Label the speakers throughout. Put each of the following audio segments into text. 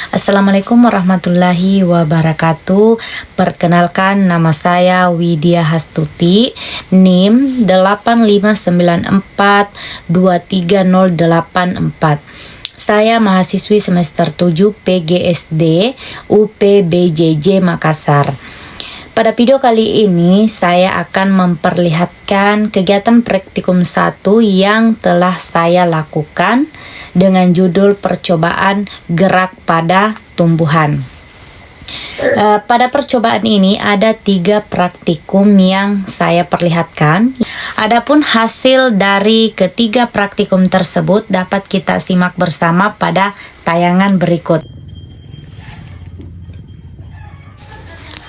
Speaker 1: Assalamualaikum warahmatullahi wabarakatuh. Perkenalkan, nama saya Widya Hastuti, NIM 8594230884. Saya mahasiswi semester 7 PGSD UPBJJ Makassar. Pada video kali ini saya akan memperlihatkan kegiatan praktikum 1 yang telah saya lakukan dengan judul percobaan gerak pada tumbuhan. Pada percobaan ini ada 3 praktikum yang saya perlihatkan. Adapun hasil dari ketiga praktikum tersebut dapat kita simak bersama pada tayangan berikut.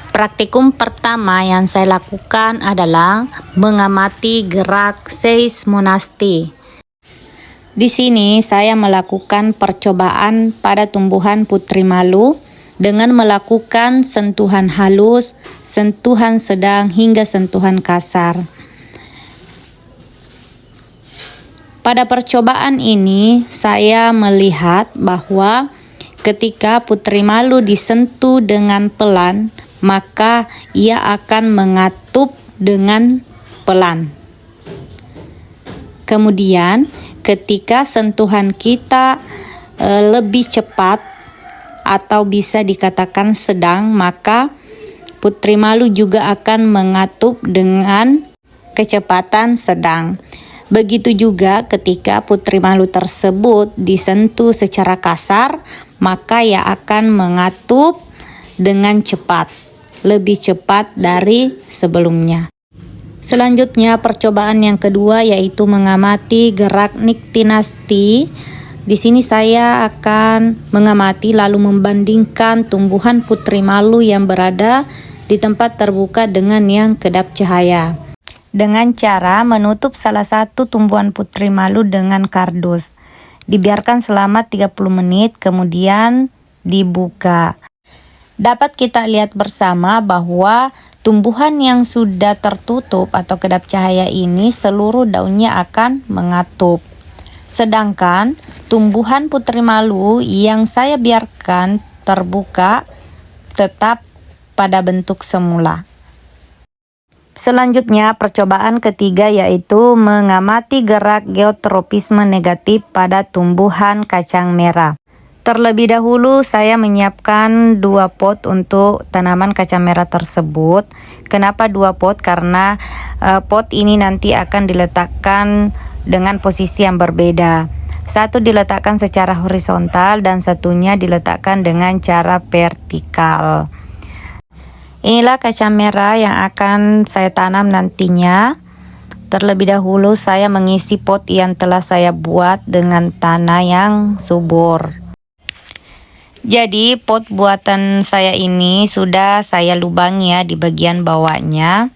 Speaker 1: Praktikum pertama yang saya lakukan adalah mengamati gerak seismonasti. Di sini saya melakukan percobaan pada tumbuhan putri malu dengan melakukan sentuhan halus, sentuhan sedang hingga sentuhan kasar. Pada percobaan ini saya melihat bahwa ketika putri malu disentuh dengan pelan, maka ia akan mengatup dengan pelan. Kemudian ketika sentuhan kita lebih cepat atau bisa dikatakan sedang, maka putri malu juga akan mengatup dengan kecepatan sedang. Begitu juga ketika putri malu tersebut disentuh secara kasar, maka ia akan mengatup dengan cepat, lebih cepat dari sebelumnya. Selanjutnya percobaan yang kedua yaitu mengamati gerak niktinasti. Di sini saya akan mengamati lalu membandingkan tumbuhan putri malu yang berada di tempat terbuka dengan yang kedap cahaya, dengan cara menutup salah satu tumbuhan putri malu dengan kardus. Dibiarkan selama 30 menit kemudian dibuka. Dapat kita lihat bersama bahwa tumbuhan yang sudah tertutup atau kedap cahaya ini seluruh daunnya akan mengatup. Sedangkan tumbuhan putri malu yang saya biarkan terbuka tetap pada bentuk semula. Selanjutnya percobaan ketiga yaitu mengamati gerak geotropisme negatif pada tumbuhan kacang merah. Terlebih dahulu saya menyiapkan 2 pot untuk tanaman kacang merah tersebut. Kenapa 2 pot? Karena pot ini nanti akan diletakkan dengan posisi yang berbeda. Satu diletakkan secara horizontal dan satunya diletakkan dengan cara vertikal. Inilah kacang merah yang akan saya tanam nantinya. Terlebih dahulu saya mengisi pot yang telah saya buat dengan tanah yang subur. Jadi pot buatan saya ini sudah saya lubangi ya di bagian bawahnya.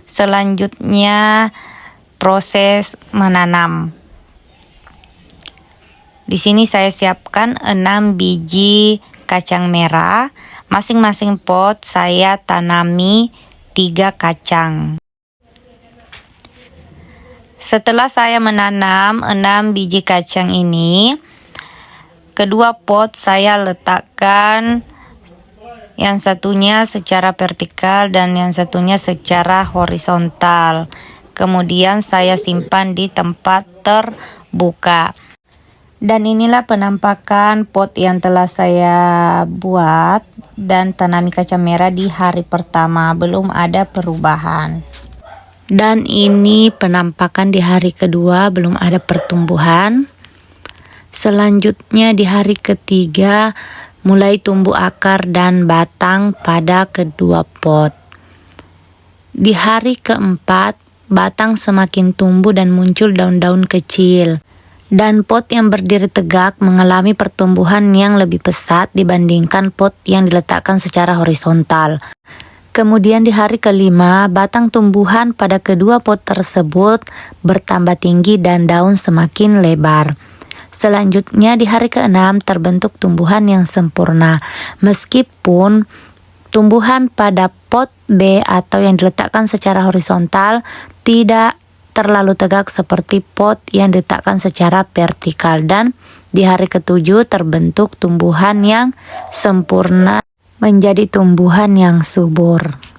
Speaker 1: Selanjutnya proses menanam. Di sini saya siapkan 6 biji kacang merah. Masing-masing pot saya tanami 3 kacang. Setelah saya menanam 6 biji kacang ini, kedua pot saya letakkan yang satunya secara vertikal dan yang satunya secara horizontal. Kemudian saya simpan di tempat terbuka. Dan inilah penampakan pot yang telah saya buat dan tanami kacang merah di hari pertama. Belum ada perubahan. Dan ini penampakan di hari kedua, belum ada pertumbuhan. Selanjutnya di hari ketiga mulai tumbuh akar dan batang pada kedua pot. Di hari keempat batang semakin tumbuh dan muncul daun-daun kecil. Dan pot yang berdiri tegak mengalami pertumbuhan yang lebih pesat dibandingkan pot yang diletakkan secara horizontal. Kemudian di hari kelima batang tumbuhan pada kedua pot tersebut bertambah tinggi dan daun semakin lebar. Selanjutnya di hari ke-6 terbentuk tumbuhan yang sempurna. Meskipun tumbuhan pada pot B atau yang diletakkan secara horizontal tidak terlalu tegak seperti pot yang diletakkan secara vertikal dan Di hari ke-7 terbentuk tumbuhan yang sempurna menjadi tumbuhan yang subur.